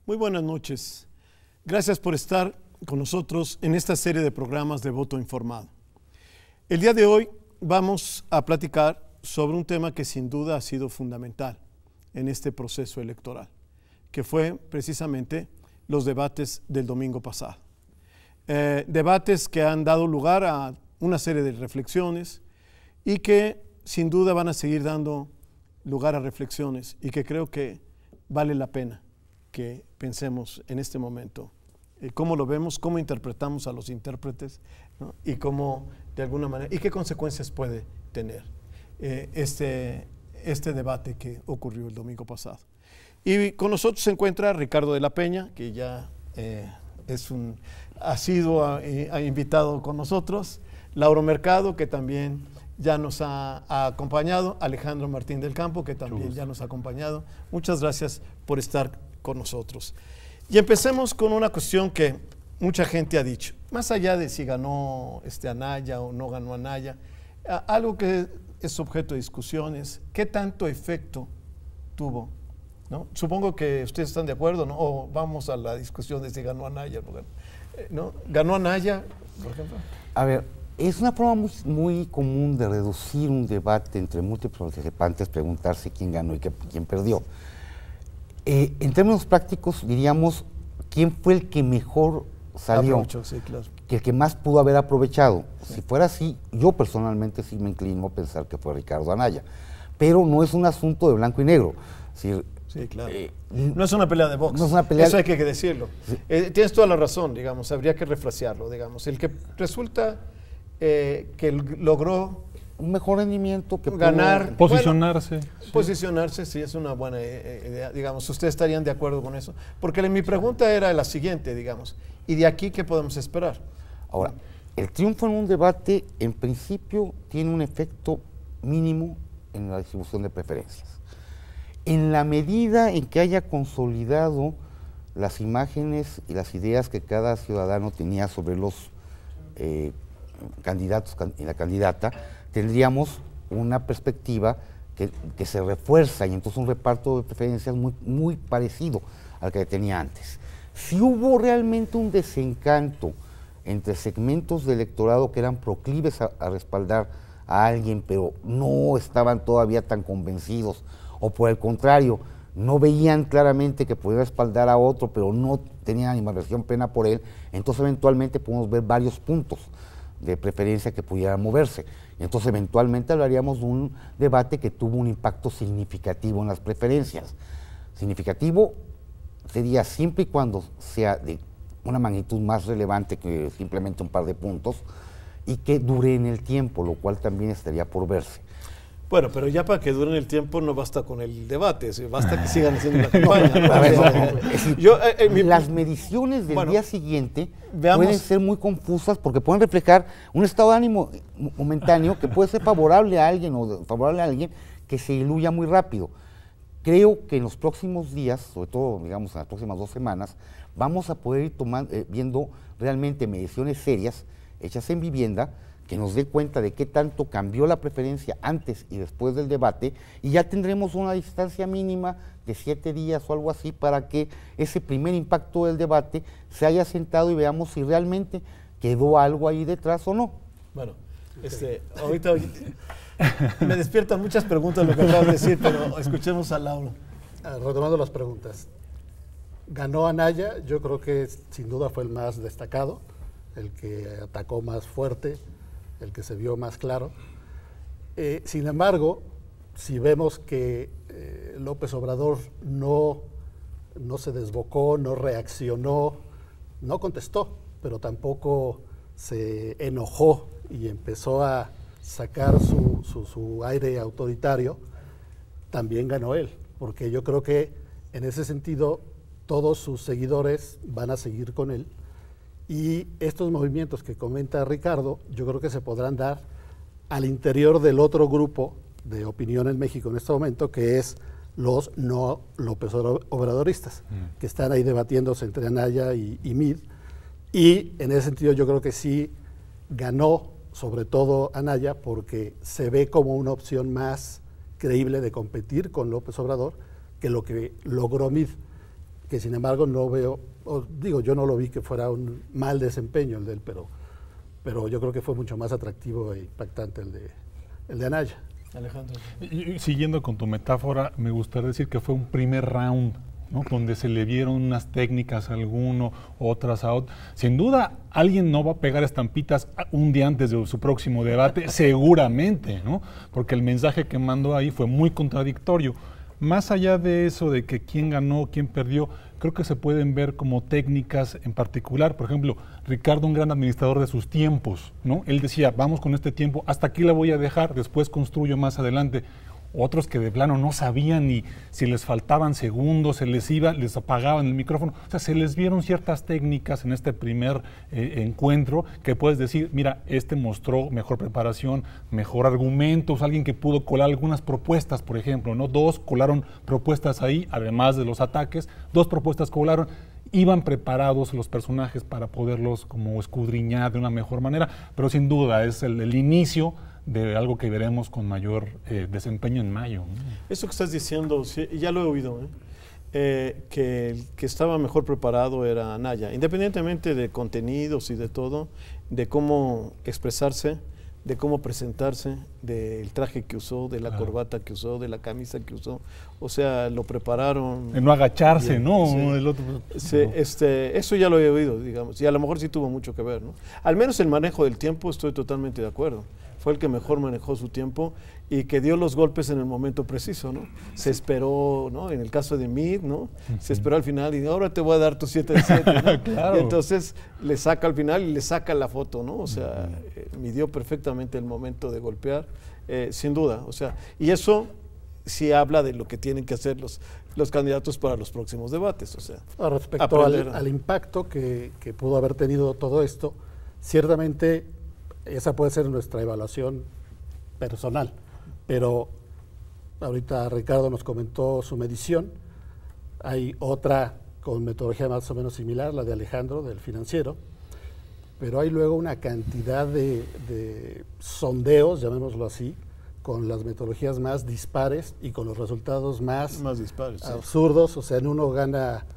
Muy buenas noches. Gracias por estar con nosotros en esta serie de programas de Voto Informado. El día de hoy vamos a platicar sobre un tema que sin duda ha sido fundamental en este proceso electoral, que fue precisamente los debates del domingo pasado. Debates que han dado lugar a una serie de reflexiones y que sin duda van a seguir dando lugar a reflexiones y que creo que vale la pena que pensemos en este momento cómo lo vemos, cómo interpretamos a los intérpretes, ¿no? Y cómo de alguna manera y qué consecuencias puede tener este debate que ocurrió el domingo pasado. Y con nosotros se encuentra Ricardo de la Peña, que ya ha sido invitado con nosotros, Lauro Mercado, que también ya nos ha acompañado, Alejandro Martín del Campo, que también ya nos ha acompañado. Muchas gracias por estar con nosotros. Y empecemos con una cuestión que mucha gente ha dicho, más allá de si ganó Anaya o no ganó Anaya, algo que es objeto de discusiones, ¿qué tanto efecto tuvo? ¿No? Supongo que ustedes están de acuerdo, ¿no? O vamos a la discusión de si ganó Anaya, ¿no? ¿Ganó Anaya, por ejemplo? A ver, es una forma muy común de reducir un debate entre múltiples participantes, preguntarse quién ganó y quién perdió. En términos prácticos, diríamos, ¿quién fue el que mejor salió? Sí, claro. Que el que más pudo haber aprovechado. Sí. Si fuera así, yo personalmente sí me inclino a pensar que fue Ricardo Anaya. Pero no es un asunto de blanco y negro. Sí, claro. No es una pelea de box. No es una pelea. Eso hay que decirlo. Sí. Tienes toda la razón, digamos, habría que refrasearlo, digamos. El que resulta que logró un mejor rendimiento, que ganar, posicionarse. Bueno, sí. Posicionarse, sí, es una buena idea, digamos. ¿Ustedes estarían de acuerdo con eso? Porque mi pregunta era la siguiente, digamos, ¿y de aquí qué podemos esperar? Ahora, el triunfo en un debate, en principio, tiene un efecto mínimo en la distribución de preferencias. En la medida en que haya consolidado las imágenes y las ideas que cada ciudadano tenía sobre los candidatos y la candidata, tendríamos una perspectiva que se refuerza y entonces un reparto de preferencias muy parecido al que tenía antes. Si hubo realmente un desencanto entre segmentos del electorado que eran proclives a respaldar a alguien, pero no estaban todavía tan convencidos, o por el contrario, no veían claramente que podía respaldar a otro, pero no tenían animadversión plena por él, entonces eventualmente podemos ver varios puntos de preferencia que pudieran moverse. Entonces eventualmente hablaríamos de un debate que tuvo un impacto significativo en las preferencias. Significativo sería siempre y cuando sea de una magnitud más relevante que simplemente un par de puntos y que dure en el tiempo, lo cual también estaría por verse. Bueno, pero ya para que dure en el tiempo no basta con el debate, basta que sigan haciendo la campaña. Las mediciones del día siguiente pueden ser muy confusas porque pueden reflejar un estado de ánimo momentáneo que puede ser favorable a alguien o desfavorable a alguien que se diluya muy rápido. Creo que en los próximos días, sobre todo digamos en las próximas 2 semanas, vamos a poder ir viendo realmente mediciones serias hechas en vivienda que nos dé cuenta de qué tanto cambió la preferencia antes y después del debate, y ya tendremos una distancia mínima de 7 días o algo así para que ese primer impacto del debate se haya sentado y veamos si realmente quedó algo ahí detrás o no. Bueno, ahorita me despiertan muchas preguntas lo que acabas de decir, pero escuchemos a Lauro. Retomando las preguntas. Ganó Anaya, yo creo que sin duda fue el más destacado, el que atacó más fuerte, el que se vio más claro. Sin embargo, si vemos que López Obrador no se desbocó, no reaccionó, no contestó, pero tampoco se enojó y empezó a sacar su aire autoritario, también ganó él, porque yo creo que en ese sentido todos sus seguidores van a seguir con él. Y estos movimientos que comenta Ricardo, yo creo que se podrán dar al interior del otro grupo de opinión en México en este momento, que es los no López Obradoristas, que están ahí debatiéndose entre Anaya y Mid. Y en ese sentido yo creo que sí ganó sobre todo Anaya, porque se ve como una opción más creíble de competir con López Obrador que lo que logró Mid, que sin embargo no veo, yo no lo vi que fuera un mal desempeño el de él, pero yo creo que fue mucho más atractivo e impactante el de Anaya. Alejandro. Y siguiendo con tu metáfora, me gustaría decir que fue un primer round, ¿no? Donde se le vieron unas técnicas a alguno, otras a otro. Sin duda, alguien no va a pegar estampitas un día antes de su próximo debate, seguramente, ¿no? Porque el mensaje que mandó ahí fue muy contradictorio. Más allá de eso, de que quién ganó, quién perdió, creo que se pueden ver como técnicas en particular. Por ejemplo, Ricardo, un gran administrador de sus tiempos, ¿no? Él decía, vamos con este tiempo, hasta aquí la voy a dejar, después construyo más adelante. Otros que de plano no sabían ni si les faltaban segundos, les apagaban el micrófono. O sea, se les vieron ciertas técnicas en este primer encuentro que puedes decir, mira, este mostró mejor preparación, mejor argumentos, alguien que pudo colar algunas propuestas, por ejemplo, ¿no? 2 colaron propuestas ahí, además de los ataques, 2 propuestas colaron. Iban preparados los personajes para poderlos como escudriñar de una mejor manera, pero sin duda es el inicio de algo que veremos con mayor desempeño en mayo. Eso que estás diciendo, sí, ya lo he oído, que el que estaba mejor preparado era Anaya, independientemente de contenidos y de todo, de cómo expresarse, de cómo presentarse, del traje que usó, de la corbata que usó, de la camisa que usó, o sea, lo prepararon. De no agacharse, bien, ¿no? Sí, el otro, sí, eso ya lo he oído, digamos, y a lo mejor sí tuvo mucho que ver, ¿no? Al menos el manejo del tiempo estoy totalmente de acuerdo. Fue el que mejor manejó su tiempo y que dio los golpes en el momento preciso, ¿no? Se esperó, ¿no? En el caso de Mid, ¿no? Se esperó al final y ahora te voy a dar tu 7 de 7, ¿no? Claro. Y entonces le saca al final y le saca la foto, ¿no? O sea, midió perfectamente el momento de golpear, sin duda, o sea, y eso sí habla de lo que tienen que hacer los candidatos para los próximos debates, o sea. Respecto al impacto que pudo haber tenido todo esto, ciertamente esa puede ser nuestra evaluación personal, pero ahorita Ricardo nos comentó su medición, hay otra con metodología más o menos similar, la de Alejandro, del Financiero, pero hay luego una cantidad de sondeos, llamémoslo así, con las metodologías más dispares y con los resultados más dispares, absurdos, sí. O sea, en uno gana,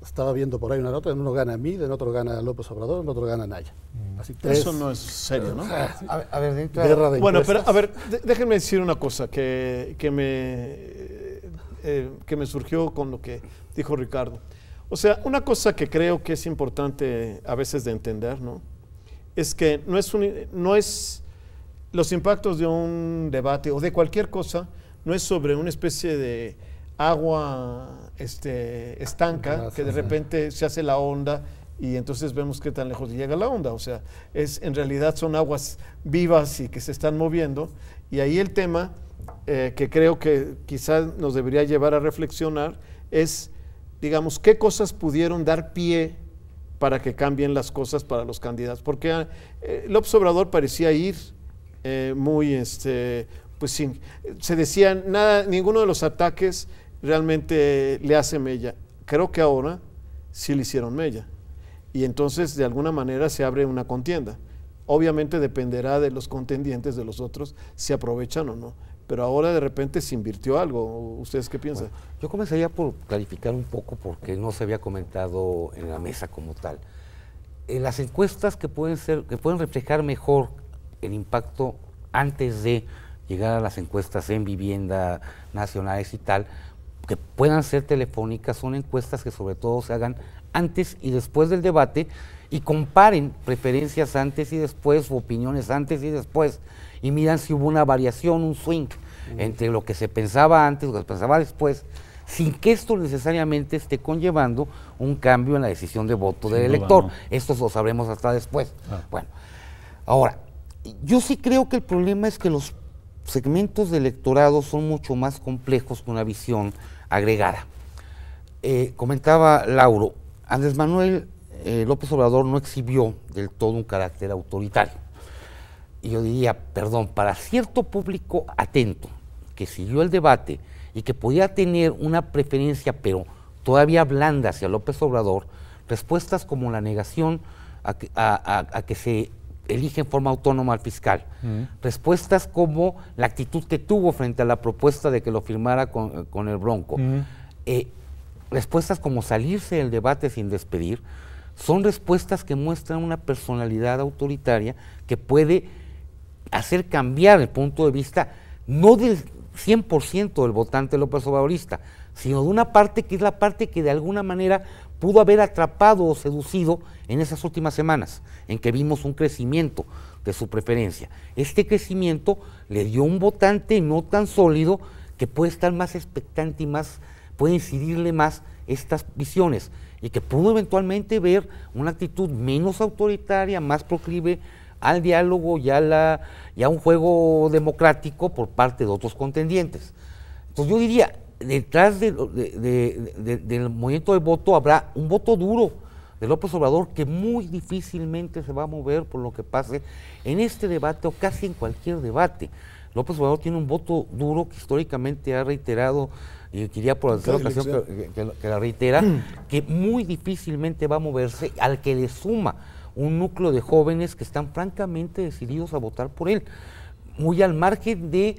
estaba viendo por ahí una nota, en uno gana Mid, en otro gana López Obrador, en otro gana Anaya. Así, eso no es serio, ¿no? A ver, dentro guerra de bueno, impuestos. pero a ver, déjenme decir una cosa que me surgió con lo que dijo Ricardo. O sea, una cosa que creo que es importante a veces de entender, ¿no? Es que no es los impactos de un debate o de cualquier cosa, no es sobre una especie de agua estanca que de repente se hace la onda y entonces vemos qué tan lejos llega la onda. O sea, en realidad son aguas vivas y que se están moviendo, y ahí el tema que creo que quizás nos debería llevar a reflexionar es, digamos, qué cosas pudieron dar pie para que cambien las cosas para los candidatos, porque López Obrador parecía ir muy, pues se decía, ninguno de los ataques realmente le hace mella. Creo que ahora sí le hicieron mella, y entonces de alguna manera se abre una contienda. Obviamente dependerá de los contendientes, de los otros, si aprovechan o no, pero ahora de repente se invirtió algo. ¿Ustedes qué piensan? Bueno, yo comenzaría por clarificar un poco, porque no se había comentado en la mesa como tal. Las encuestas que pueden reflejar mejor el impacto antes de llegar a las encuestas en vivienda nacionales y tal, que puedan ser telefónicas, son encuestas que sobre todo se hagan antes y después del debate y comparen preferencias antes y después, o opiniones antes y después, y miran si hubo una variación, un swing entre lo que se pensaba antes y lo que se pensaba después, sin que esto necesariamente esté conllevando un cambio en la decisión de voto del elector. No. Esto lo sabremos hasta después. Bueno, ahora, yo sí creo que el problema es que los segmentos de electorado son mucho más complejos que una visión agregada. Comentaba Lauro, Andrés Manuel López Obrador no exhibió del todo un carácter autoritario. Y yo diría, perdón, para cierto público atento, que siguió el debate y que podía tener una preferencia, pero todavía blanda hacia López Obrador, respuestas como la negación a que se elige en forma autónoma al fiscal. Respuestas como la actitud que tuvo frente a la propuesta de que lo firmara con el Bronco. Respuestas como salirse del debate sin despedir, son respuestas que muestran una personalidad autoritaria que puede hacer cambiar el punto de vista, no del 100% del votante López Obradorista, sino de una parte que es la parte que de alguna manera pudo haber atrapado o seducido en esas últimas semanas, en que vimos un crecimiento de su preferencia. Este crecimiento le dio un votante no tan sólido que puede estar más expectante y puede incidirle más estas visiones, y que pudo eventualmente ver una actitud menos autoritaria, más proclive al diálogo y a un juego democrático por parte de otros contendientes. Entonces yo diría, detrás del movimiento de voto habrá un voto duro de López Obrador que muy difícilmente se va a mover por lo que pase en este debate o casi en cualquier debate. López Obrador tiene un voto duro que históricamente ha reiterado, y quería por la tercera ocasión que la reitera, que muy difícilmente va a moverse, al que le suma un núcleo de jóvenes que están francamente decididos a votar por él, muy al margen de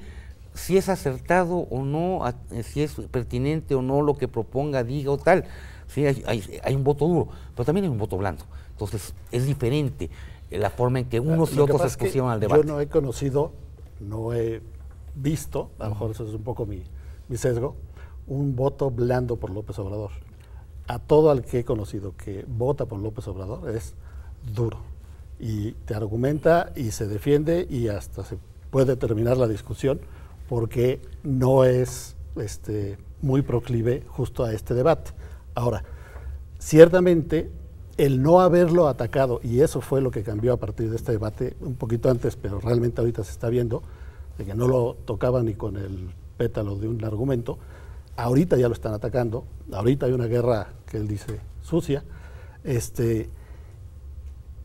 si es acertado o no, si es pertinente o no lo que proponga, diga o tal. Sí, hay un voto duro, pero también hay un voto blando. Entonces es diferente la forma en que unos y otros se expusieron al debate. Yo no he conocido, no he visto, a lo mejor eso es un poco mi sesgo, un voto blando por López Obrador. A todo al que he conocido que vota por López Obrador es duro y te argumenta y se defiende y hasta se puede terminar la discusión porque no es muy proclive justo a este debate. Ahora, ciertamente el no haberlo atacado, y eso fue lo que cambió a partir de este debate, un poquito antes, pero realmente ahorita se está viendo, de que no lo tocaba ni con el pétalo de un argumento, ahorita ya lo están atacando, ahorita hay una guerra que él dice sucia,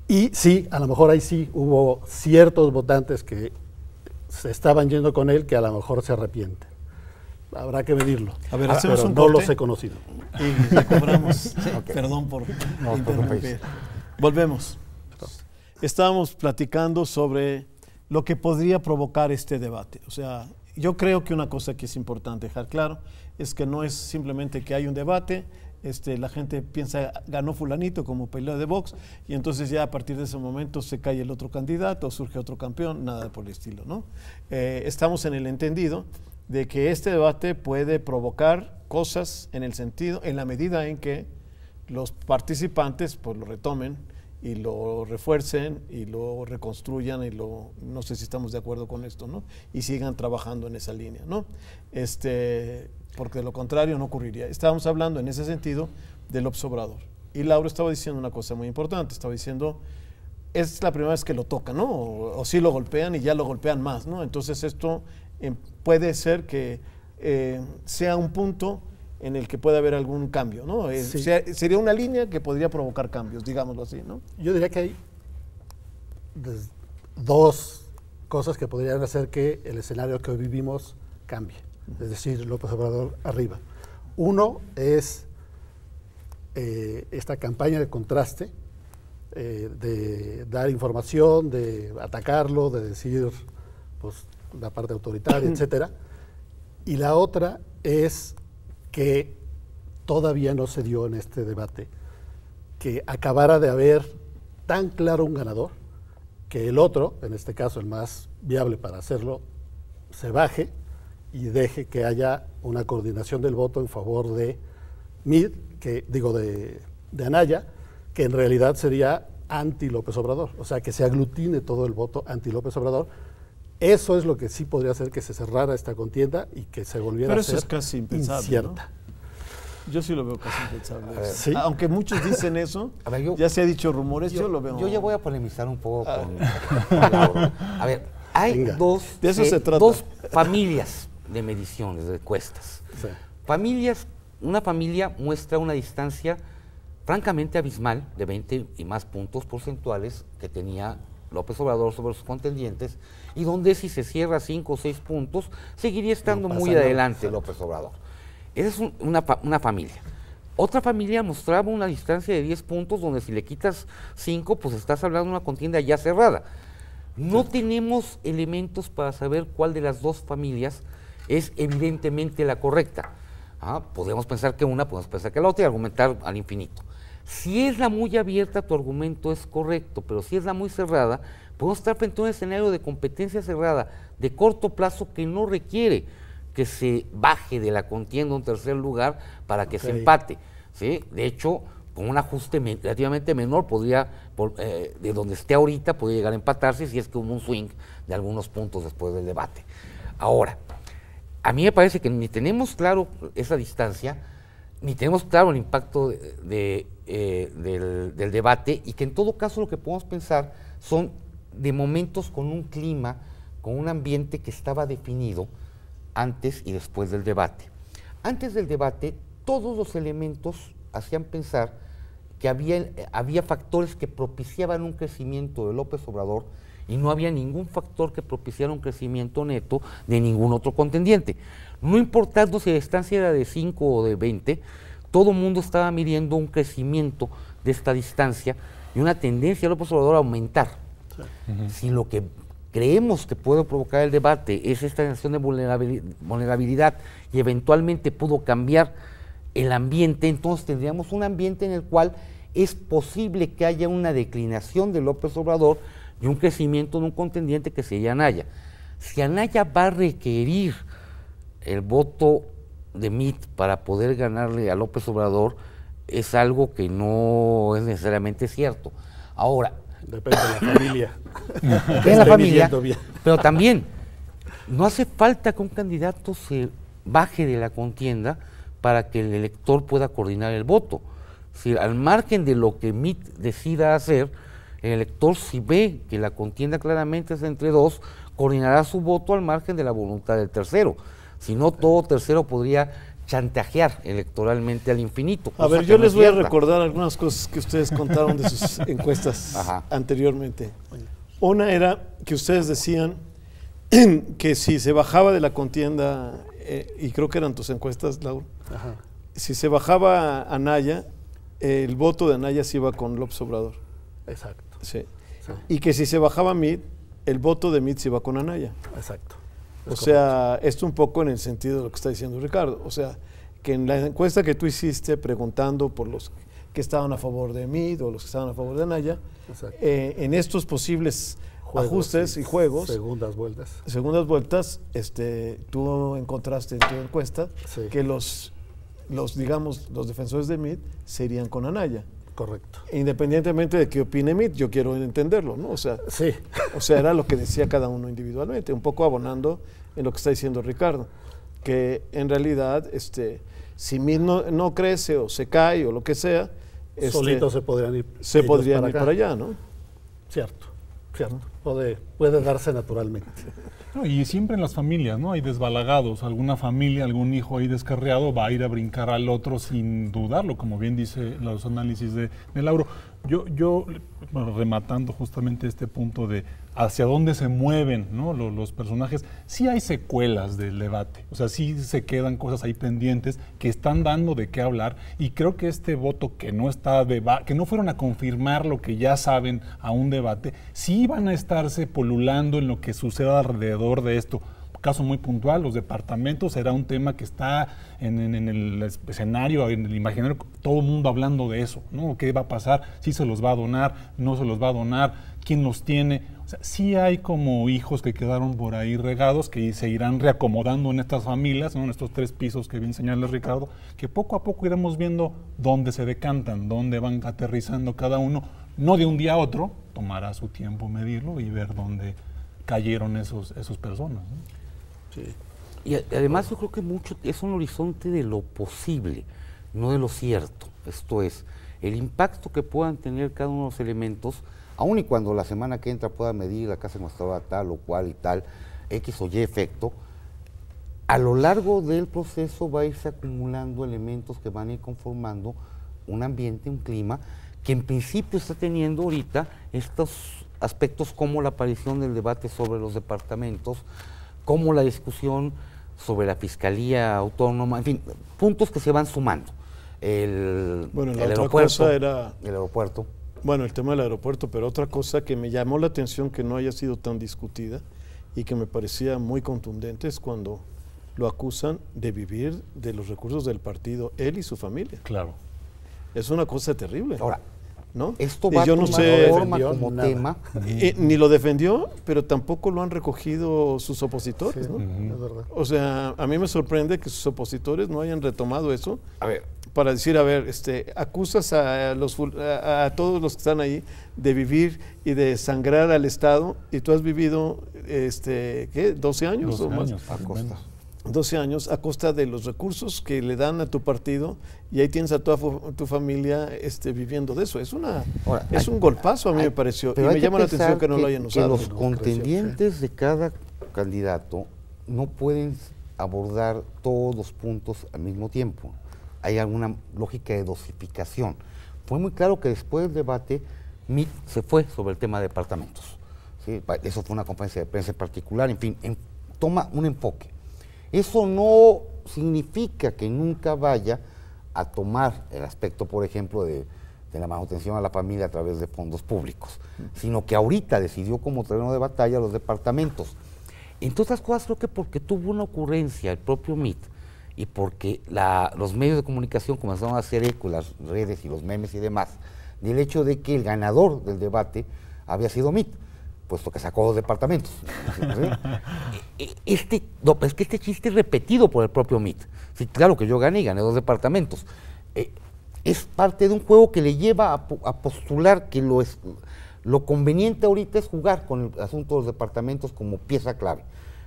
y sí, a lo mejor ahí sí hubo ciertos votantes que se estaban yendo con él que a lo mejor se arrepienten. Habrá que medirlo. A ver, hacemos pero un no corte los he conocido. y le cobramos. Perdón por interrumpir. Volvemos. Estábamos platicando sobre lo que podría provocar este debate. O sea, yo creo que una cosa que es importante dejar claro es que no es simplemente que hay un debate, la gente piensa ganó fulanito como pelea de box y entonces ya a partir de ese momento se cae el otro candidato, surge otro campeón, nada por el estilo, ¿no? Estamos en el entendido de que este debate puede provocar cosas en el sentido, en la medida en que los participantes pues lo retomen y lo refuercen y lo reconstruyan y no sé si estamos de acuerdo con esto, ¿no? Y sigan trabajando en esa línea, ¿no? Porque de lo contrario no ocurriría. Estábamos hablando en ese sentido del López Obrador. Y Laura estaba diciendo una cosa muy importante, estaba diciendo, es la primera vez que lo tocan, ¿no? O sí lo golpean y ya lo golpean más, ¿no? Entonces esto puede ser que sea un punto en el que pueda haber algún cambio, ¿no? Sí. Sería una línea que podría provocar cambios, digámoslo así, ¿no? Yo diría que hay dos cosas que podrían hacer que el escenario que hoy vivimos cambie. Es decir, López Obrador arriba. Uno es esta campaña de contraste, de dar información, de atacarlo, de decir pues, la parte autoritaria, etcétera. Y la otra es que todavía no se dio en este debate, que acabara de haber tan claro un ganador, que el otro, en este caso el más viable para hacerlo, se baje y deje que haya una coordinación del voto en favor de Mid, de Anaya, que en realidad sería anti-López Obrador, o sea, que se aglutine todo el voto anti-López Obrador. Eso es lo que sí podría hacer que se cerrara esta contienda y que se volviera Pero a ser eso es casi impensable, incierta. ¿no? Yo sí lo veo casi impensable. ¿Sí? Aunque muchos dicen eso, A ver, ya se ha dicho rumores, yo lo veo. Yo ya voy a polemizar un poco con Laura. A ver, hay Venga. De eso se trata. dos familias de mediciones, de encuestas. Sí. Una familia muestra una distancia francamente abismal de 20 y más puntos porcentuales que tenía López Obrador sobre sus contendientes, y donde si se cierra 5 o 6 puntos, seguiría estando No pasa muy nada. adelante López Obrador. Esa es una familia. Otra familia mostraba una distancia de 10 puntos, donde si le quitas 5, pues estás hablando de una contienda ya cerrada. No tenemos elementos para saber cuál de las dos familias es evidentemente la correcta. Podemos pensar que una, podemos pensar que la otra y argumentar al infinito. Si es la muy abierta, tu argumento es correcto, pero si es la muy cerrada, podemos estar frente a un escenario de competencia cerrada, de corto plazo, que no requiere que se baje de la contienda un tercer lugar para que se empate, ¿sí? De hecho, con un ajuste relativamente menor, de donde esté ahorita, podría llegar a empatarse si es que hubo un swing de algunos puntos después del debate. Ahora, a mí me parece que ni tenemos claro esa distancia, ni tenemos claro el impacto del debate, y que en todo caso lo que podemos pensar son de momentos con un clima, con un ambiente que estaba definido antes y después del debate. Antes del debate, todos los elementos hacían pensar que había factores que propiciaban un crecimiento de López Obrador, y no había ningún factor que propiciara un crecimiento neto de ningún otro contendiente. No importando si la distancia era de 5 o de 20, todo el mundo estaba midiendo un crecimiento de esta distancia y una tendencia de López Obrador a aumentar. Si lo que creemos que puede provocar el debate es esta sensación de vulnerabilidad y eventualmente pudo cambiar el ambiente, entonces tendríamos un ambiente en el cual es posible que haya una declinación de López Obrador y un crecimiento de un contendiente que sería Anaya. Si Anaya va a requerir el voto de Mitt para poder ganarle a López Obrador, es algo que no es necesariamente cierto. Ahora, depende de la familia. Depende de la familia, pero también no hace falta que un candidato se baje de la contienda para que el elector pueda coordinar el voto. Si al margen de lo que Mitt decida hacer, el elector, si ve que la contienda claramente es entre dos, coordinará su voto al margen de la voluntad del tercero. Si no, todo tercero podría chantajear electoralmente al infinito. A ver, yo les voy a recordar algunas cosas que ustedes contaron de sus encuestas anteriormente. Una era que ustedes decían que si se bajaba de la contienda, y creo que eran tus encuestas, Laura, si se bajaba Anaya, el voto de Anaya se iba con López Obrador. Exacto. Sí. Y que si se bajaba Mitt, el voto de Mitt se iba con Anaya. Exacto. O sea, esto un poco en el sentido de lo que está diciendo Ricardo. O sea, que en la encuesta que tú hiciste preguntando por los que estaban a favor de Mitt o los que estaban a favor de Anaya, en estos posibles ajustes y juegos, segundas vueltas, tú encontraste en tu encuesta que los defensores de Mitt se irían con Anaya. Correcto. Independientemente de qué opine Mitt, yo quiero entenderlo, ¿no? O sea, era lo que decía cada uno individualmente, un poco abonando en lo que está diciendo Ricardo, que en realidad, si Mitt no crece o se cae o lo que sea, solitos se podrían ir. Se podrían ir para allá, ¿no? Cierto. Puede darse naturalmente. No, y siempre en las familias, ¿no? Hay desbalagados. Alguna familia, algún hijo ahí descarriado va a ir a brincar al otro sin dudarlo, como bien dice los análisis de Lauro. Yo rematando justamente este punto de hacia dónde se mueven, ¿no? los personajes, sí hay secuelas del debate, o sea, sí se quedan cosas ahí pendientes que están dando de qué hablar, y creo que este voto que no fueron a confirmar lo que ya saben a un debate, sí van a estarse polulando en lo que suceda alrededor de esto. Caso muy puntual, los departamentos será un tema que está en el escenario, en el imaginario, todo el mundo hablando de eso, ¿no? ¿Qué va a pasar? ¿Sí se los va a donar? ¿No se los va a donar? ¿Quién los tiene? O sea, sí hay como hijos que quedaron por ahí regados, que se irán reacomodando en estas familias, ¿no? En estos 3 pisos que bien señala Ricardo, que poco a poco iremos viendo dónde se decantan, dónde van aterrizando cada uno, no de un día a otro, tomará su tiempo medirlo y ver dónde cayeron esos personas, ¿no? Sí. Y además yo creo que mucho es un horizonte de lo posible, no de lo cierto. Esto es, el impacto que puedan tener cada uno de los elementos, aun y cuando la semana que entra pueda medir la casa mostraba tal o cual y tal, X o Y efecto, a lo largo del proceso va a irse acumulando elementos que van a ir conformando un ambiente, un clima, que en principio está teniendo ahorita estos aspectos como la aparición del debate sobre los departamentos, como la discusión sobre la Fiscalía Autónoma, en fin, puntos que se van sumando. Bueno, la el otra aeropuerto, cosa era, el aeropuerto. bueno, el tema del aeropuerto, pero otra cosa que me llamó la atención que no haya sido tan discutida y que me parecía muy contundente es cuando lo acusan de vivir de los recursos del partido, él y su familia. Claro. Es una cosa terrible. Ahora, ¿no? esto Y va a yo no tomar sé, forma como nada. tema. Ni lo defendió, pero tampoco lo han recogido sus opositores, Sí, ¿no? es verdad. O sea, a mí me sorprende que sus opositores no hayan retomado eso A ver, para decir, a ver, acusas a todos los que están ahí de vivir y de sangrar al Estado y tú has vivido, ¿qué? 12 años 12 o más. años, a por lo costa. menos. 12 años a costa de los recursos que le dan a tu partido y ahí tienes a toda tu familia viviendo de eso. Es Ahora, un golpazo a mí me pareció y pero me hay que llama la atención pensar que no lo hayan que usado. los contendientes de cada candidato no pueden abordar todos los puntos al mismo tiempo. Hay alguna lógica de dosificación. Fue muy claro que después del debate, Mitt se fue sobre el tema de departamentos. ¿Sí? Eso fue una conferencia de prensa en particular, en fin, toma un enfoque. Eso no significa que nunca vaya a tomar el aspecto, por ejemplo, de la manutención a la familia a través de fondos públicos, sino que ahorita decidió como terreno de batalla los departamentos. Entre otras cosas, creo que porque tuvo una ocurrencia el propio Mitt y porque los medios de comunicación comenzaron a hacer eco, las redes y los memes y demás, del hecho de que el ganador del debate había sido Mitt, puesto que sacó 2 departamentos. Es que este chiste es repetido por el propio Mitt. Sí, claro que yo gané y gané 2 departamentos. Es parte de un juego que le lleva a postular que lo conveniente ahorita es jugar con el asunto de los departamentos como pieza clave.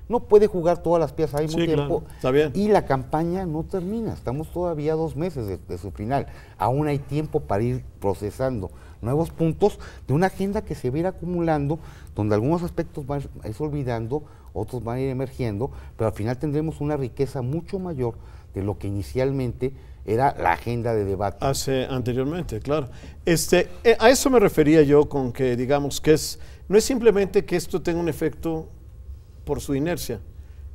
No puede jugar todas las piezas al mismo Sí, tiempo. claro, está bien. Y la campaña no termina. Estamos todavía a 2 meses de su final. Aún hay tiempo para ir procesando nuevos puntos de una agenda que se va a ir acumulando, donde algunos aspectos van a irse olvidando, otros van a ir emergiendo, pero al final tendremos una riqueza mucho mayor de lo que inicialmente era la agenda de debate. Anteriormente, claro. A eso me refería yo con que, digamos, que no es simplemente que esto tenga un efecto por su inercia,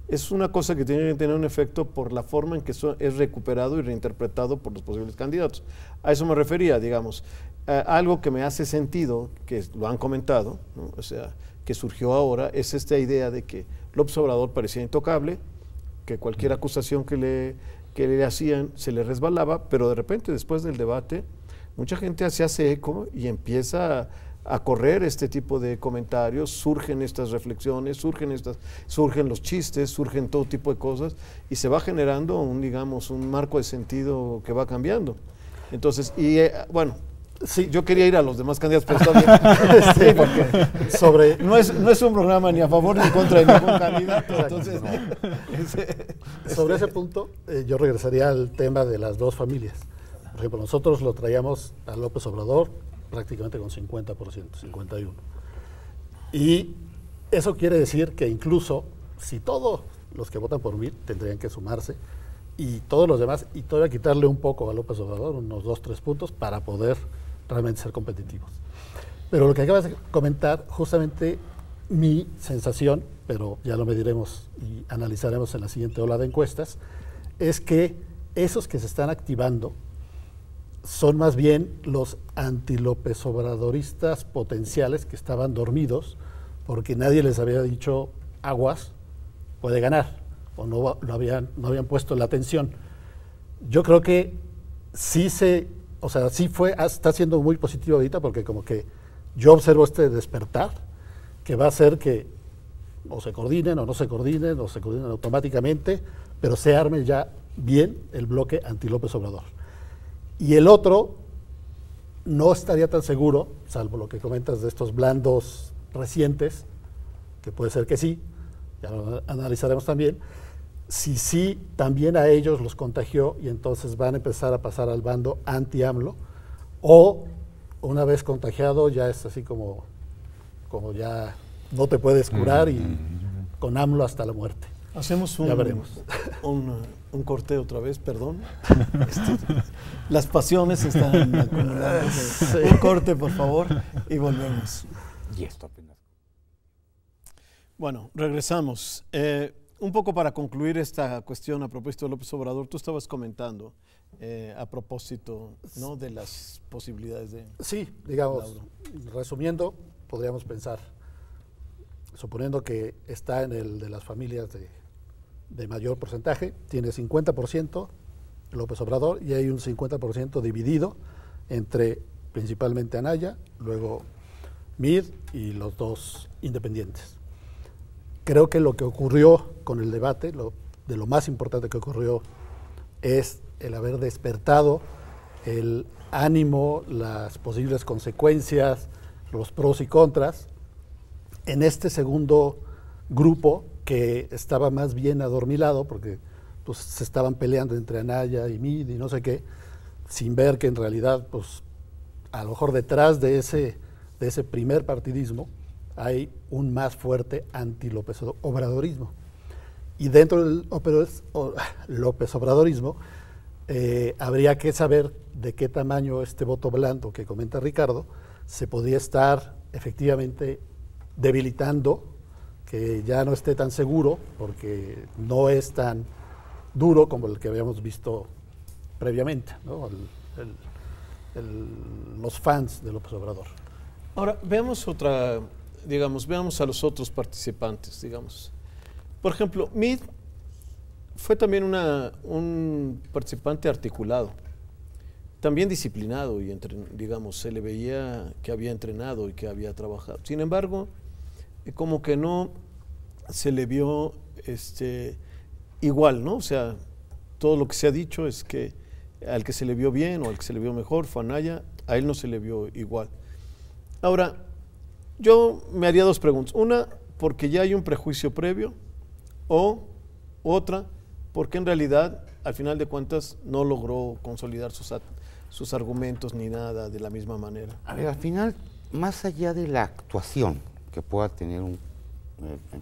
es una cosa que tiene que tener un efecto por la forma en que es recuperado y reinterpretado por los posibles candidatos. A eso me refería, digamos, algo que me hace sentido, que lo han comentado, ¿no? O sea, que surgió ahora, es esta idea de que López Obrador parecía intocable, que cualquier acusación que le hacían se le resbalaba, pero de repente después del debate mucha gente se hace eco y empieza a correr este tipo de comentarios, surgen estas reflexiones, surgen los chistes, surgen todo tipo de cosas y se va generando un marco de sentido que va cambiando. Entonces, bueno, sí, yo quería ir a los demás candidatos, pero está bien. Sí, porque no es un programa ni a favor ni en contra de ningún candidato. Entonces, sobre ese punto, yo regresaría al tema de las 2 familias. Por ejemplo, nosotros lo traíamos a López Obrador prácticamente con 50%, 51%. Y eso quiere decir que incluso si todos los que votan por mí tendrían que sumarse y todos los demás, y todavía quitarle un poco a López Obrador, unos 2, 3 puntos, para poder realmente ser competitivos. Pero lo que acabas de comentar, justamente mi sensación, pero ya lo mediremos y analizaremos en la siguiente ola de encuestas, es que esos que se están activando son más bien los anti-López Obradoristas potenciales que estaban dormidos porque nadie les había dicho aguas, puede ganar, o no habían puesto la atención. Yo creo que sí está siendo muy positivo ahorita porque como que yo observo este despertar que va a hacer que o se coordinen o no se coordinen o se coordinen automáticamente, pero se arme ya bien el bloque anti-López Obrador. Y el otro no estaría tan seguro, salvo lo que comentas de estos blandos recientes, que puede ser que sí, ya lo analizaremos también, si sí también a ellos los contagió y entonces van a empezar a pasar al bando anti-AMLO, o una vez contagiado ya es así como ya no te puedes curar y con AMLO hasta la muerte. Hacemos ya veremos. Un corte otra vez, perdón. Las pasiones están acumulando. Sí. Un corte, por favor, y volvemos. Y esto apenas. Bueno, regresamos. un poco para concluir esta cuestión a propósito de López Obrador, tú estabas comentando a propósito, ¿no?, de las posibilidades de... Sí, digamos, Lauro. resumiendo, podríamos pensar, suponiendo que está en el de las familias de mayor porcentaje, tiene 50% López Obrador y hay un 50% dividido entre principalmente Anaya, luego Mid y los dos independientes. Creo que lo que ocurrió con el debate, de lo más importante que ocurrió, es el haber despertado el ánimo, las posibles consecuencias, los pros y contras, en este segundo grupo que estaba más bien adormilado, porque pues, se estaban peleando entre Anaya y Mid y no sé qué, sin ver que en realidad, pues, a lo mejor detrás de ese primer partidismo hay un más fuerte anti-López Obradorismo. Y dentro del López Obradorismo habría que saber de qué tamaño este voto blando que comenta Ricardo se podría estar efectivamente debilitando, que ya no esté tan seguro, porque no es tan duro como el que habíamos visto previamente, ¿no? Los fans de López Obrador. Ahora, veamos veamos a los otros participantes, digamos. Por ejemplo, Mid fue también un participante articulado, también disciplinado y, digamos, se le veía que había entrenado y que había trabajado. Sin embargo, como que no se le vio igual, ¿no? O sea, todo lo que se ha dicho es que al que se le vio bien o al que se le vio mejor fue Anaya, a él no se le vio igual. Ahora, yo me haría dos preguntas. Una, porque ya hay un prejuicio previo, o otra, porque en realidad, al final de cuentas, no logró consolidar sus argumentos ni nada de la misma manera. A ver, al final, más allá de la actuación que pueda tener un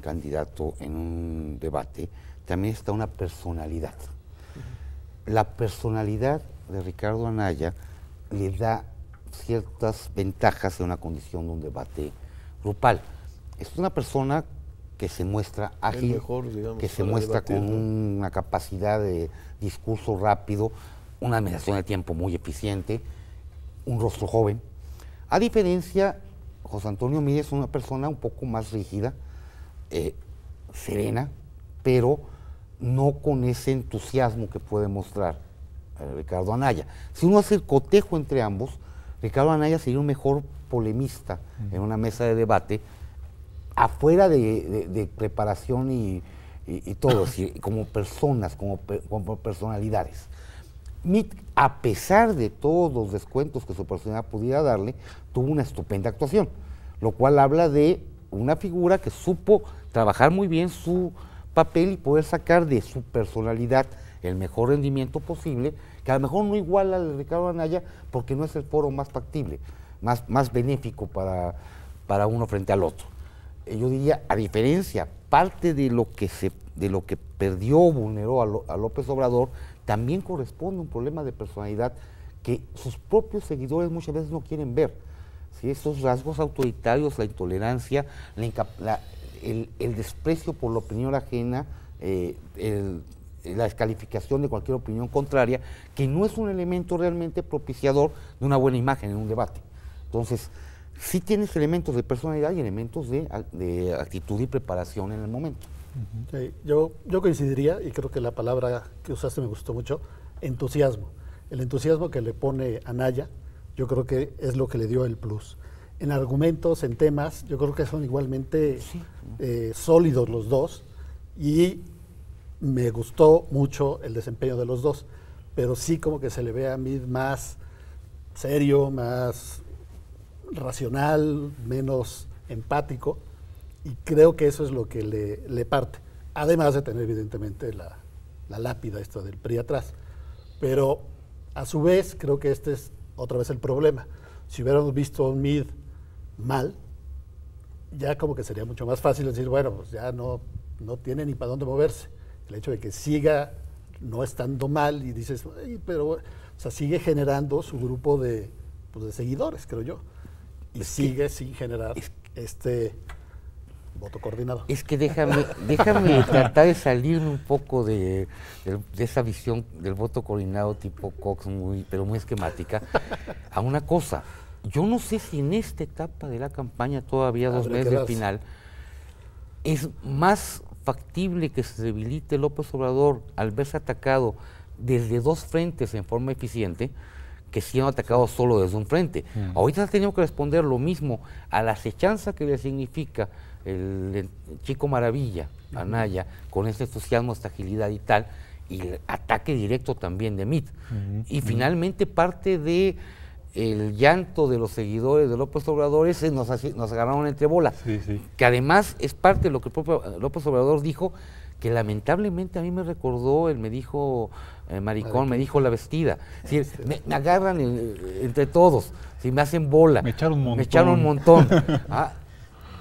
candidato en un debate, también está una personalidad. La personalidad de Ricardo Anaya le da ciertas ventajas en una condición de un debate grupal. Es una persona que se muestra ágil, mejor, digamos, que se muestra debatir, con ¿no? una capacidad de discurso rápido, una administración de tiempo muy eficiente, un rostro joven. A diferencia, José Antonio Mid es una persona un poco más rígida, serena, pero no con ese entusiasmo que puede mostrar Ricardo Anaya. Si uno hace el cotejo entre ambos, Ricardo Anaya sería un mejor polemista en una mesa de debate, afuera de preparación y todo, es decir, como personas, como personalidades. Mid, a pesar de todos los descuentos que su personalidad pudiera darle, tuvo una estupenda actuación, lo cual habla de una figura que supo trabajar muy bien su papel y poder sacar de su personalidad el mejor rendimiento posible, que a lo mejor no iguala al de Ricardo Anaya porque no es el foro más factible, más benéfico para uno frente al otro. Yo diría, a diferencia, parte de lo que perdió o vulneró a López Obrador, también corresponde a un problema de personalidad que sus propios seguidores muchas veces no quieren ver. ¿Sí? Esos rasgos autoritarios, la intolerancia, el desprecio por la opinión ajena, la descalificación de cualquier opinión contraria, que no es un elemento realmente propiciador de una buena imagen en un debate. Entonces, sí tienes elementos de personalidad y elementos de actitud y preparación en el momento. Sí, yo coincidiría, y creo que la palabra que usaste me gustó mucho, entusiasmo. El entusiasmo que le pone Anaya, yo creo que es lo que le dio el plus. En argumentos, en temas, yo creo que son igualmente sólidos los dos, y me gustó mucho el desempeño de los dos, pero sí como que se le ve a mí más serio, más racional, menos empático, y creo que eso es lo que le parte, además de tener evidentemente la lápida esta del PRI atrás. Pero a su vez creo que este es otra vez el problema. Si hubiéramos visto a un Mid mal, ya como que sería mucho más fácil decir, bueno, pues ya no tiene ni para dónde moverse. El hecho de que siga no estando mal y dices, pero o sea, sigue generando su grupo de seguidores, creo yo. Y sigue sin generar Voto coordinado. Es que déjame tratar de salirme un poco de esa visión del voto coordinado tipo Cox, pero muy esquemática, a una cosa. Yo no sé si en esta etapa de la campaña, todavía 2 meses del final, es más factible que se debilite López Obrador al verse atacado desde 2 frentes en forma eficiente, que siendo atacado solo desde un frente. Ahorita ha tenido que responder lo mismo a la acechanza que le significa el chico maravilla, Anaya, con este entusiasmo, esta agilidad y tal, y el ataque directo también de Mitt. Y finalmente parte de el llanto de los seguidores de López Obrador es nos agarraron entre bolas, que además es parte de lo que el propio López Obrador dijo, que lamentablemente a mí me recordó, él me dijo, maricón, me dijo la vestida. Sí, me agarran entre todos, sí, me hacen bola. Me echaron un montón. Me echaron un montón.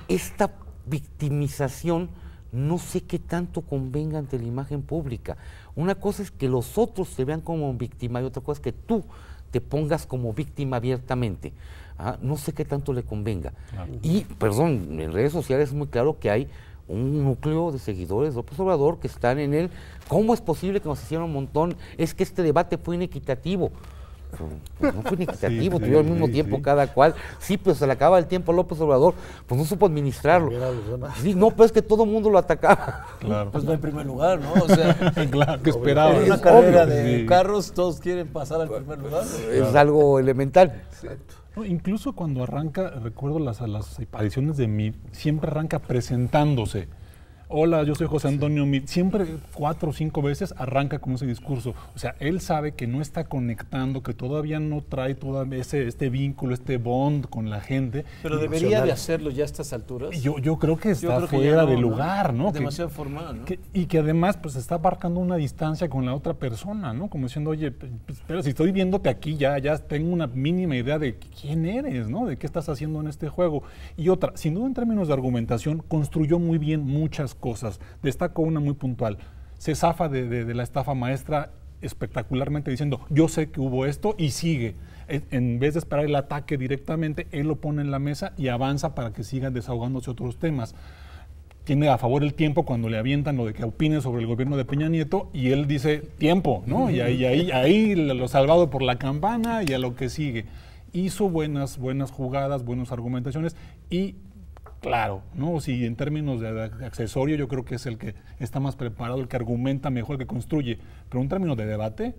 Esta victimización no sé qué tanto convenga ante la imagen pública. Una cosa es que los otros se vean como víctima y otra cosa es que tú te pongas como víctima abiertamente. No sé qué tanto le convenga. Claro. Y, perdón, en redes sociales es muy claro que hay un núcleo de seguidores de López Obrador que están en él. ¿Cómo es posible que nos hicieron un montón? Es que este debate fue inequitativo. Pues no fue inequitativo, tuvieron al mismo tiempo cada cual. Sí, pero se le acaba el tiempo a López Obrador, pues no supo administrarlo. Sí, no, pero es que todo el mundo lo atacaba. Claro. Pues va en primer lugar, ¿no? O sea, claro, que esperaba. En una carrera de carros, todos quieren pasar al primer lugar. Es algo elemental. No, incluso cuando arranca, recuerdo las apariciones de Mitt, siempre arranca presentándose. Hola, yo soy José Antonio Mitt. Siempre 4 o 5 veces arranca con ese discurso. O sea, él sabe que no está conectando, que todavía no trae este vínculo, este bond con la gente. Pero debería de hacerlo ya a estas alturas. Yo creo que está fuera de lugar, ¿no? Demasiado formal, ¿no? Y que además pues está marcando una distancia con la otra persona, ¿no? Como diciendo, oye, pero si estoy viéndote aquí ya tengo una mínima idea de quién eres, ¿no? De qué estás haciendo en este juego. Y otra, sin duda en términos de argumentación, construyó muy bien muchas cosas. Destaco una muy puntual. Se zafa de la estafa maestra espectacularmente diciendo, yo sé que hubo esto y sigue. En vez de esperar el ataque directamente, él lo pone en la mesa y avanza para que sigan desahogándose otros temas. Tiene a favor el tiempo cuando le avientan lo de que opine sobre el gobierno de Peña Nieto y él dice tiempo, ¿no? Y ahí lo salvado por la campana y a lo que sigue. Hizo buenas jugadas, buenas argumentaciones y claro, ¿no? Si en términos de accesorio yo creo que es el que está más preparado, el que argumenta mejor, el que construye. Pero en términos de debate,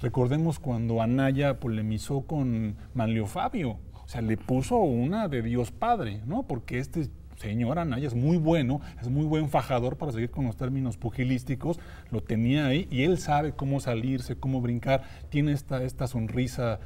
recordemos cuando Anaya polemizó con Manlio Fabio. O sea, le puso una de Dios Padre, ¿no? Porque este señor Anaya es muy bueno, es muy buen fajador para seguir con los términos pugilísticos, lo tenía ahí y él sabe cómo salirse, cómo brincar, tiene esta sonrisa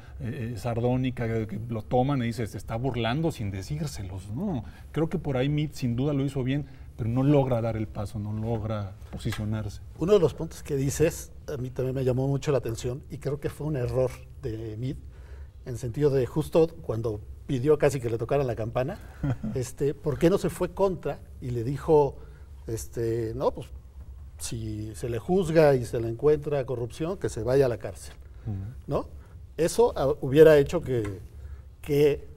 sardónica que lo toman y dice, se está burlando sin decírselos, ¿no? Creo que por ahí Mitt sin duda lo hizo bien, pero no logra dar el paso, no logra posicionarse. Uno de los puntos que dices, a mí también me llamó mucho la atención y creo que fue un error de Mitt, en el sentido de justo cuando pidió casi que le tocaran la campana, ¿por qué no se fue contra y le dijo, no, pues si se le juzga y se le encuentra corrupción, que se vaya a la cárcel, ¿no? Eso hubiera hecho que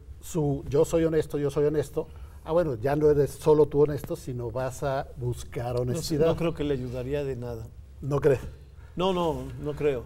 yo soy honesto, bueno, ya no eres solo tú honesto, sino vas a buscar honestidad. No creo que le ayudaría de nada. ¿No crees? No creo,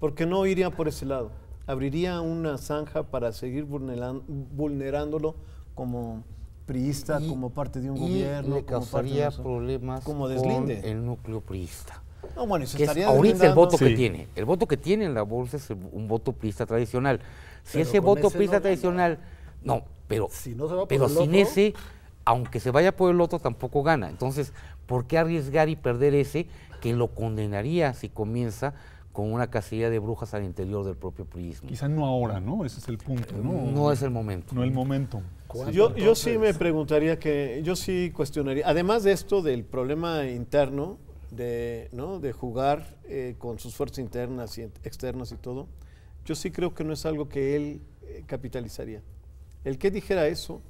porque no iría por ese lado. Abriría una zanja para seguir vulnerándolo como priista, como parte de un gobierno. Le causaría problemas como deslinde. Con el núcleo priista. No, bueno, se estaría ahorita el voto que tiene. El voto que tiene en la bolsa es un voto priista tradicional. Si ese voto priista tradicional, no, pero, si no se va por pero el sin otro, ese, aunque se vaya por el otro, tampoco gana. Entonces, ¿por qué arriesgar y perder ese que lo condenaría si comienza con una cacería de brujas al interior del propio priismo? Quizá no ahora, ¿no? Ese es el punto, ¿no? No es el momento. No el momento. Yo sí me preguntaría yo sí cuestionaría, además de esto del problema interno, de jugar con sus fuerzas internas y externas y todo, yo sí creo que no es algo que él capitalizaría. El que dijera eso,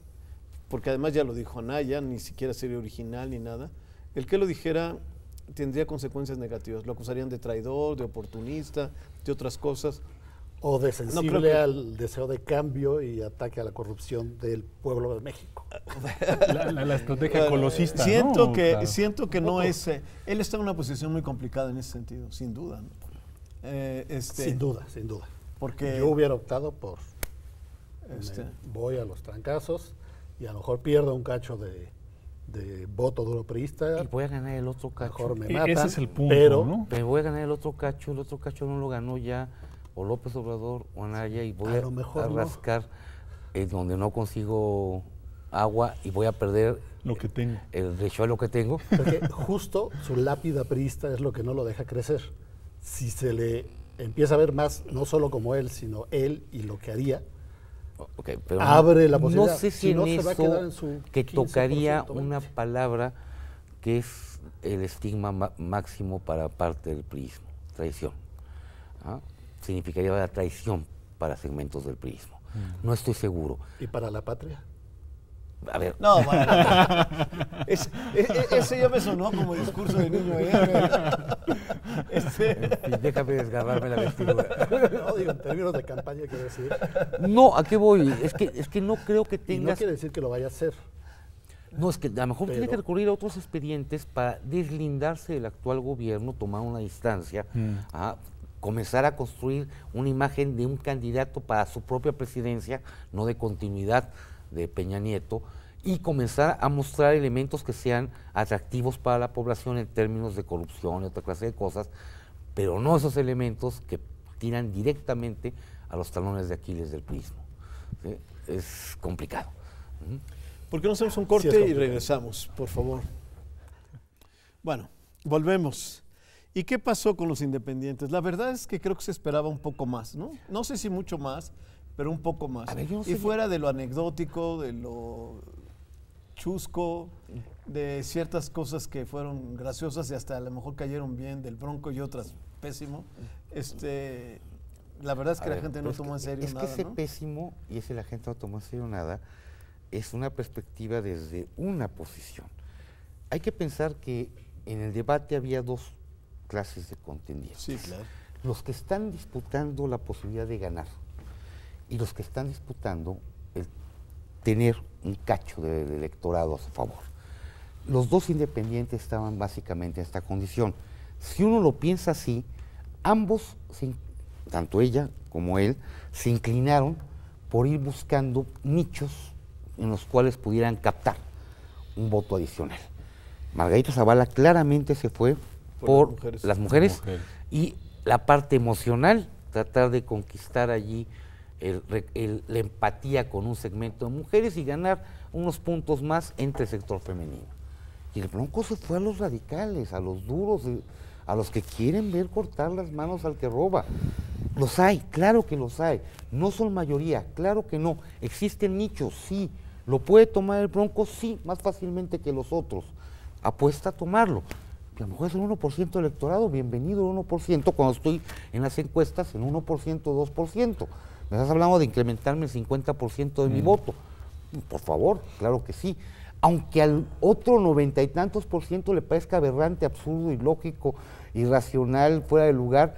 porque además ya lo dijo Anaya, ni siquiera sería original ni nada, el que lo dijera tendría consecuencias negativas, lo acusarían de traidor, de oportunista, de otras cosas, O de No creo sensible que- al deseo de cambio y ataque a la corrupción del pueblo de México. La estrategia colosista, Siento ¿no? que, Claro. siento que no es... él está en una posición muy complicada en ese sentido, sin duda. ¿no? Sin duda, sin duda. Porque... Yo hubiera optado por Este. voy a los trancazos y a lo mejor pierdo un cacho de voto duro priista, Y voy a ganar el otro mejor cacho. me E- matan, ese es el punto, pero ¿no? Me voy a ganar el otro cacho no lo ganó ya o López Obrador o Anaya y voy A a, lo mejor no. rascar en donde no consigo agua y voy a perder Lo que tengo. el rechuelo que tengo. porque justo su lápida priista es lo que no lo deja crecer. Si se le empieza a ver más, no solo como él, sino él y lo que haría, Ok, pero abre la posibilidad. No sé Si si no, en se va a eso quedar en su que 15%, tocaría 20%. una palabra que es el estigma máximo para parte del priismo, traición. ¿Ah? Significaría la traición para segmentos del priismo. No estoy seguro. ¿Y para la patria? A ver, No, bueno. Ese ya me sonó como discurso de niño. déjame desgarrarme la vestidura. No, digo, en términos de campaña quiero decir. No, ¿a qué voy? Es que no creo que Y no tengas... quiere decir que lo vaya a hacer. No, es que a lo mejor tiene que Pero- recurrir a otros expedientes para deslindarse del actual gobierno, tomar una distancia, comenzar a construir una imagen de un candidato para su propia presidencia, no de continuidad de Peña Nieto, y comenzar a mostrar elementos que sean atractivos para la población en términos de corrupción y otra clase de cosas, pero no esos elementos que tiran directamente a los talones de Aquiles del priismo. ¿Sí? Es complicado. ¿Por qué no hacemos un Sí, corte es y complicado. regresamos, por favor? Bueno, volvemos. ¿Y qué pasó con los independientes? La verdad es que creo que se esperaba un poco más, ¿no? No sé si mucho más, pero un poco más. A ver, yo no Y sé- fuera de lo anecdótico, de lo chusco, de ciertas cosas que fueron graciosas y hasta a lo mejor cayeron bien, del Bronco y otras pésimo, la verdad es que A la ver, gente pero no es tomó que- en serio es nada, que ese ¿no? pésimo y ese la gente no tomó en serio nada es una perspectiva desde una posición. Hay que pensar que en el debate había dos clases de contendientes. Sí, claro. Los que están disputando la posibilidad de ganar y los que están disputando el tener un cacho del electorado a su favor. Los dos independientes estaban básicamente en esta condición. Si uno lo piensa así, ambos, tanto ella como él, se inclinaron por ir buscando nichos en los cuales pudieran captar un voto adicional. Margarita Zavala claramente se fue por las mujeres y la parte emocional, tratar de conquistar allí la empatía con un segmento de mujeres y ganar unos puntos más entre el sector femenino. Y el Bronco se fue a los radicales, a los duros, a los que quieren ver cortar las manos al que roba. Los hay, claro que los hay. No son mayoría, claro que no. Existen nichos, sí. ¿Lo puede tomar el Bronco? Sí, más fácilmente que los otros. Apuesta a tomarlo. A lo mejor es el 1% del electorado, bienvenido el 1%, cuando estoy en las encuestas en 1%, 2%. Me estás hablando de incrementarme el 50% de mi voto. Por favor, claro que sí. Aunque al otro 90 y tantos % le parezca aberrante, absurdo, ilógico, irracional, fuera de lugar,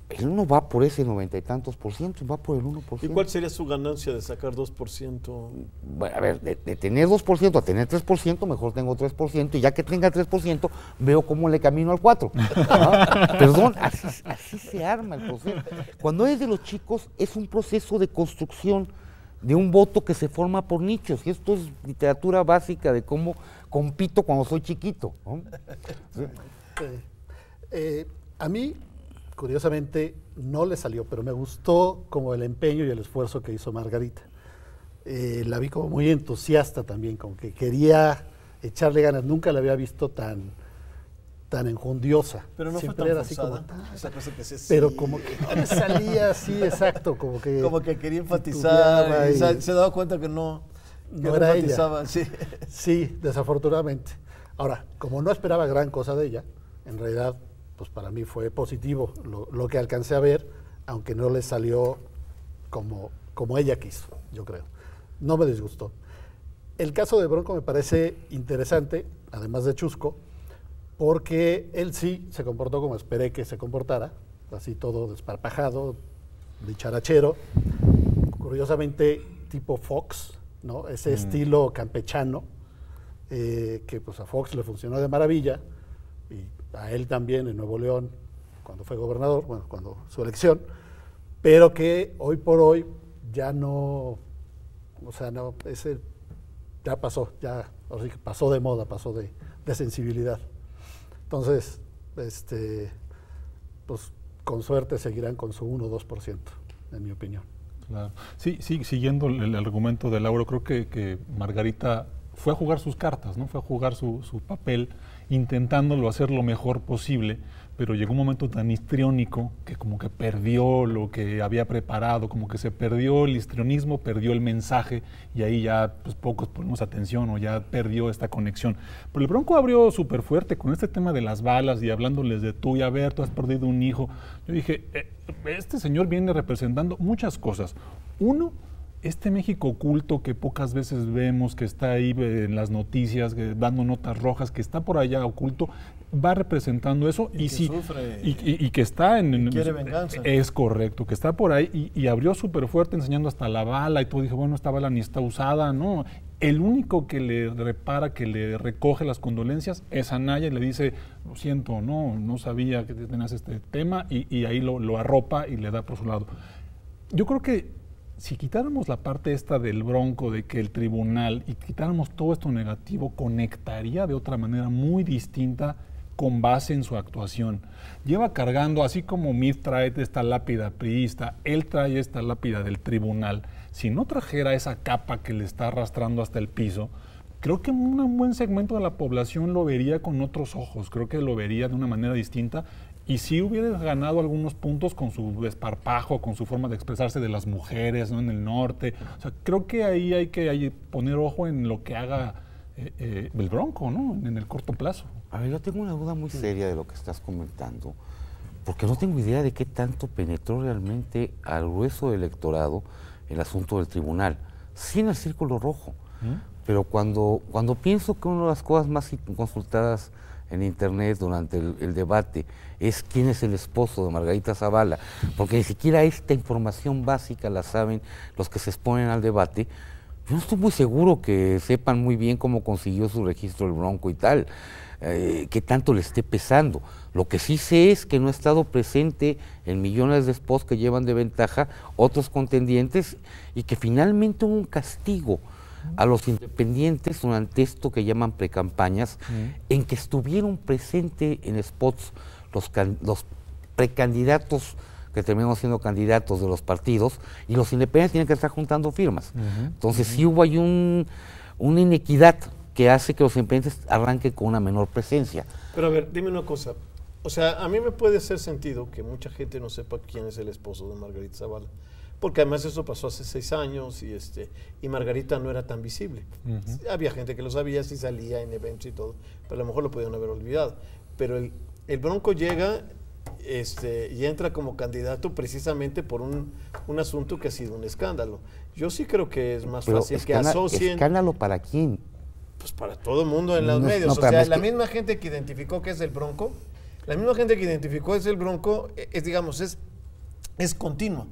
él no va por ese 90 y tantos %, va por el 1%. ¿Y cuál sería su ganancia de sacar 2%? Bueno, a ver, de tener 2% a tener 3%, mejor tengo 3%, y ya que tenga 3%, veo cómo le camino al 4%. Perdón, así se arma el proceso. Cuando es de los chicos, es un proceso de construcción de un voto que se forma por nichos, y esto es literatura básica de cómo compito cuando soy chiquito, ¿no? A mí, curiosamente, no le salió, pero me gustó como el empeño y el esfuerzo que hizo Margarita. La vi como muy entusiasta también, como que quería echarle ganas. Nunca la había visto tan enjundiosa. Pero no Siempre fue era tan así forzada. como, Esa cosa que se pero como que no le salía así, exacto, como que quería enfatizar titubeaba y y se daba cuenta que no era ella. enfatizaba, sí. Sí, desafortunadamente. Ahora, como no esperaba gran cosa de ella, en realidad, pues para mí fue positivo lo que alcancé a ver, aunque no le salió como ella quiso, yo creo. No me disgustó. El caso de Bronco me parece interesante, además de chusco, porque él sí se comportó como esperé que se comportara, así todo desparpajado, dicharachero, curiosamente tipo Fox, ¿no? Ese estilo campechano, que pues a Fox le funcionó de maravilla, y a él también en Nuevo León, cuando fue gobernador, bueno, cuando su elección, pero que hoy por hoy ya no, o sea, no, ese ya pasó, ya ahora sí que pasó de moda, pasó de sensibilidad. Entonces, pues con suerte seguirán con su 1 o 2%, en mi opinión. Claro. Sí, sí, siguiendo el argumento de Lauro, creo que Margarita fue a jugar sus cartas, ¿no? Fue a jugar su papel, intentándolo hacer lo mejor posible, pero llegó un momento tan histriónico que como que perdió lo que había preparado, como que se perdió el histrionismo, perdió el mensaje, y ahí ya pues, pocos ponemos atención o ya perdió esta conexión. Pero el Bronco abrió súper fuerte con este tema de las balas y hablándoles de tú y a ver, tú has perdido un hijo. Yo dije, este señor viene representando muchas cosas. Uno, este México oculto que pocas veces vemos, que está ahí en las noticias, dando notas rojas, que está por allá oculto, va representando eso y sí, y que está en quiere venganza. Es correcto, que está por ahí y abrió súper fuerte enseñando hasta la bala y todo. Dije, bueno, esta bala ni está usada, no. El único que le repara, que le recoge las condolencias es Anaya y le dice, lo siento, no sabía que tenías este tema, y ahí lo arropa y le da por su lado. Yo creo que si quitáramos la parte esta del Bronco, de que el tribunal, y quitáramos todo esto negativo, conectaría de otra manera muy distinta con base en su actuación. Lleva cargando, así como Meade trae esta lápida priista, él trae esta lápida del tribunal. Si no trajera esa capa que le está arrastrando hasta el piso, creo que un buen segmento de la población lo vería con otros ojos, creo que lo vería de una manera distinta. Y sí hubiera ganado algunos puntos con su desparpajo, con su forma de expresarse de las mujeres, ¿no? En el norte. O sea, creo que ahí hay que poner ojo en lo que haga el Bronco, ¿no? En el corto plazo. A ver, yo tengo una duda muy seria de lo que estás comentando, porque no tengo idea de qué tanto penetró realmente al grueso del electorado el asunto del tribunal, sin el círculo rojo. Pero cuando pienso que una de las cosas más consultadas en internet durante el debate es quién es el esposo de Margarita Zavala, porque ni siquiera esta información básica la saben los que se exponen al debate. Yo no estoy muy seguro que sepan muy bien cómo consiguió su registro el Bronco y tal, qué tanto le esté pesando. Lo que sí sé es que no ha estado presente en millones de spots que llevan de ventaja otros contendientes, y que finalmente hubo un castigo a los independientes durante esto que llaman precampañas, en que estuvieron presentes en spots los precandidatos que terminaron siendo candidatos de los partidos, y los independientes tienen que estar juntando firmas. Entonces sí hubo ahí una inequidad que hace que los independientes arranquen con una menor presencia. Pero a ver, dime una cosa. O sea, a mí me puede hacer sentido que mucha gente no sepa quién es el esposo de Margarita Zavala, porque además eso pasó hace 6 años y Margarita no era tan visible. Había gente que lo sabía, si salía en eventos y todo, pero a lo mejor lo podían haber olvidado. Pero el Bronco llega y entra como candidato precisamente por un asunto que ha sido un escándalo. Yo sí creo que es más fácil que asocien... ¿Escándalo para quién? Pues para todo el mundo en los medios. O sea, la misma gente que identificó que es el Bronco, es continua.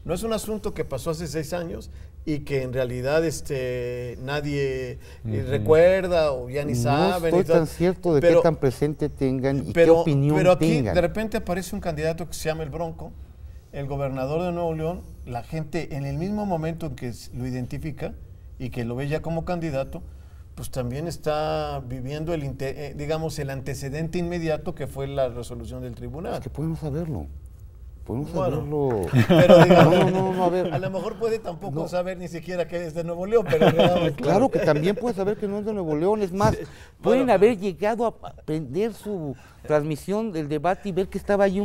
No es un asunto que pasó hace 6 años y que en realidad nadie recuerda o ya ni sabe. No estoy tan cierto de qué tan presente tengan y qué opinión pero aquí tengan. De repente aparece un candidato que se llama el Bronco, el gobernador de Nuevo León. La gente en el mismo momento en que lo identifica y que lo ve ya como candidato, pues también está viviendo el antecedente inmediato que fue la resolución del tribunal. Es que podemos saberlo. Podemos saberlo. Pero digamos, a ver. A lo mejor puede tampoco saber ni siquiera que es de Nuevo León, pero claro que también puede saber que no es de Nuevo León. Es más, pueden haber llegado a prender su transmisión del debate y ver que estaba ahí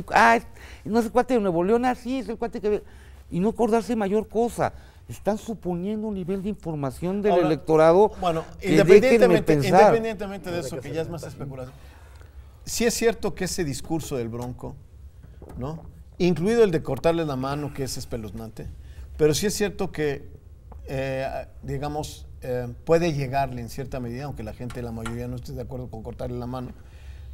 no es el cuate de Nuevo León, sí, es el cuate que... Y no acordarse mayor cosa. Están suponiendo un nivel de información del electorado. Bueno, independientemente de eso, que ya es más especulación. Sí es cierto que ese discurso del Bronco, ¿no?, incluido el de cortarle la mano, que es espeluznante, pero sí es cierto que, puede llegarle en cierta medida, aunque la mayoría no esté de acuerdo con cortarle la mano,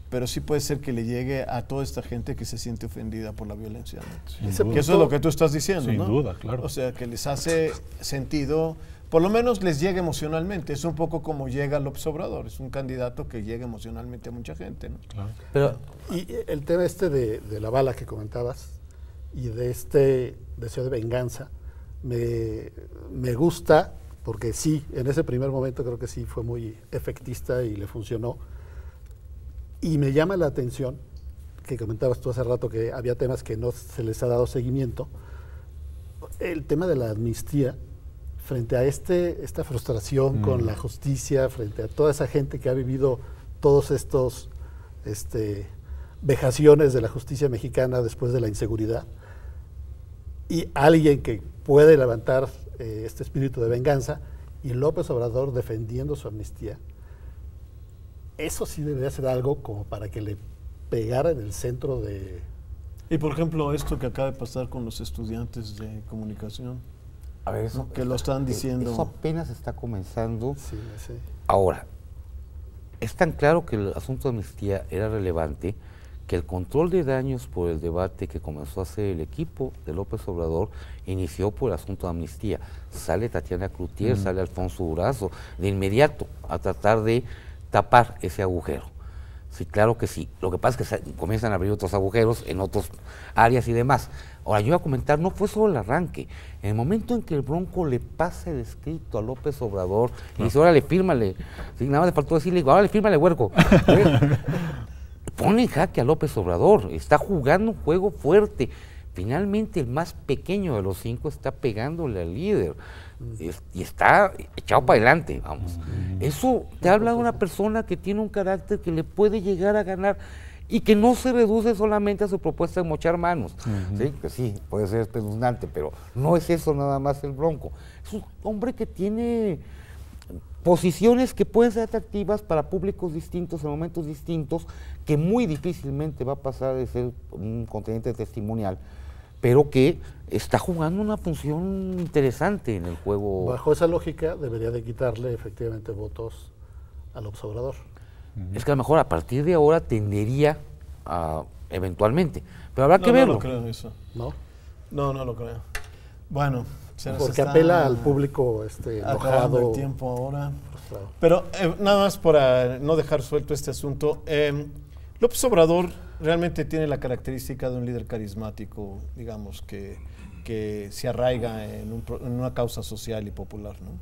pero sí puede ser que le llegue a toda esta gente que se siente ofendida por la violencia, ¿no? Sin duda. Que eso es lo que tú estás diciendo, Sin ¿no? duda, claro. O sea, que les hace sentido, por lo menos les llega emocionalmente. Es un poco como llega López Obrador, es un candidato que llega emocionalmente a mucha gente, ¿no? Claro. Pero Y el tema de la bala que comentabas y de este deseo de venganza, me gusta, porque sí, en ese primer momento creo que sí fue muy efectista y le funcionó. Y me llama la atención, que comentabas tú hace rato que había temas que no se les ha dado seguimiento, el tema de la amnistía, frente a esta frustración con la justicia, frente a toda esa gente que ha vivido todos estos vejaciones de la justicia mexicana después de la inseguridad, y alguien que puede levantar este espíritu de venganza, y López Obrador defendiendo su amnistía, eso sí debería ser algo como para que le pegara en el centro de... Y por ejemplo, esto que acaba de pasar con los estudiantes de comunicación, a ver, eso, ¿no? Que lo están diciendo. Eso apenas está comenzando. Sí, sí. Ahora, es tan claro que el asunto de amnistía era relevante que el control de daños por el debate que comenzó a hacer el equipo de López Obrador inició por el asunto de amnistía. Sale Tatiana Cloutier, sale Alfonso Durazo, de inmediato a tratar de tapar ese agujero. Sí, claro que sí. Lo que pasa es que comienzan a abrir otros agujeros en otras áreas y demás. Ahora, yo iba a comentar, no fue solo el arranque. En el momento en que el Bronco le pasa el escrito a López Obrador y dice, órale, fírmale. Sí, nada más le faltó decirle, órale, fírmale, huerco. Pone en jaque a López Obrador. Está jugando un juego fuerte. Finalmente, el más pequeño de los 5 está pegándole al líder. Y está echado para adelante, vamos. Eso te habla de una persona que tiene un carácter que le puede llegar a ganar y que no se reduce solamente a su propuesta de mochar manos. ¿Sí? Que sí, puede ser espeluznante, pero no es eso nada más el Bronco. Es un hombre que tiene posiciones que pueden ser atractivas para públicos distintos en momentos distintos, que muy difícilmente va a pasar de ser un contendiente testimonial, pero que está jugando una función interesante en el juego. Bajo esa lógica, debería de quitarle efectivamente votos al observador. Es que a lo mejor a partir de ahora tendería a eventualmente, pero habrá que No verlo. lo creo eso. ¿No? No lo creo. Bueno, se nos Porque está apela al público acabando enojado. el tiempo ahora. Frustrado. Pero nada más para no dejar suelto este asunto, López Obrador realmente tiene la característica de un líder carismático, digamos, que se arraiga en una causa social y popular, ¿no?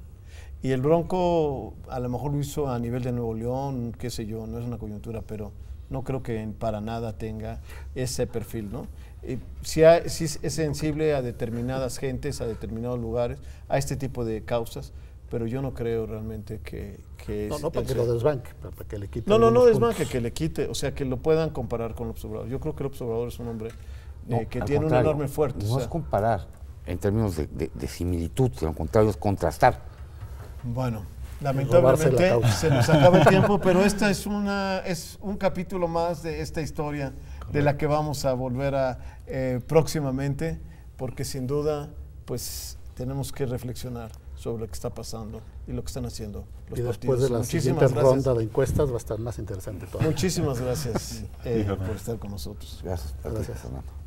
Y el Bronco a lo mejor lo hizo a nivel de Nuevo León, qué sé yo, no es una coyuntura, pero no creo que para nada tenga ese perfil, ¿no? Sí es sensible a determinadas gentes, a determinados lugares, a este tipo de causas, pero yo no creo realmente que No, para que lo desbanque, para que le quite. no algunos desbanque, puntos. que le quite, o sea, que lo puedan comparar con López Obrador. Yo creo que López Obrador es un hombre No, que al tiene un contrario, enorme fuerte. No es comparar en términos de similitud, sino al contrario es contrastar. Bueno, Robarse lamentablemente la causa. se nos acaba el tiempo, pero esta es un capítulo más de esta historia de la que vamos a volver a próximamente, porque sin duda, pues tenemos que reflexionar sobre lo que está pasando y lo que están haciendo los Y partidos. después de la Muchísimas siguiente ronda de encuestas va a estar más interesante todavía. Muchísimas gracias por estar con nosotros. Gracias. Gracias. Fernando.